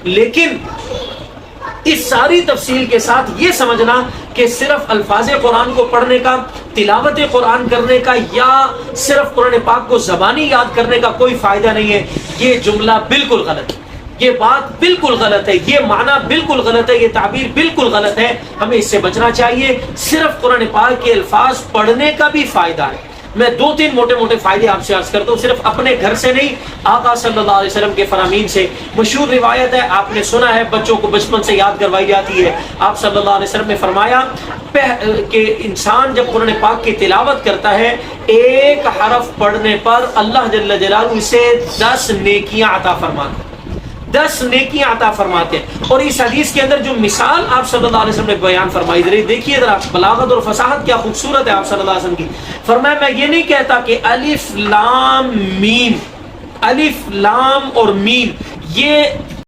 लेकिन इस सारी तफसील के साथ ये समझना कि सिर्फ अल्फाज कुरान को पढ़ने का, तिलावत कुरान करने का या सिर्फ कुरान पाक को ज़बानी याद करने का कोई फ़ायदा नहीं है, ये जुमला बिल्कुल गलत है, ये बात बिल्कुल गलत है, ये माना बिल्कुल गलत है, ये ताबीर बिल्कुल गलत है। हमें इससे बचना चाहिए। सिर्फ कुरान पाक के अल्फाज पढ़ने का भी फ़ायदा है। मैं 2-3 मोटे मोटे फायदे आपसे अर्ज करता हूँ, सिर्फ अपने घर से नहीं, आका सल्लल्लाहु अलैहि वसल्लम के फरामीन से। मशहूर रिवायत है, आपने सुना है, बच्चों को बचपन से याद करवाई जाती है। आप सल्लल्लाहु अलैहि वसल्लम ने फरमाया कि इंसान जब कुरान पाक की तिलावत करता है, एक हरफ पढ़ने पर अल्लाह जल्ल जलालहू इसे 10 नेकियां अता फरमाते हैं, 10 नेकियां अता फरमाते हैं। और इस हदीस के अंदर जो मिसाल आप सल्लल्लाहु अलैहि वसल्लम ने बयान फरमाई, देखिए जरा बलागत और फसाहत क्या खूबसूरत है आप सल्लल्लाहु अलैहि वसल्लम की। फरमाया, मैं ये नहीं कहता कि अलिफ लाम मीम, अलिफ लाम और मीम ये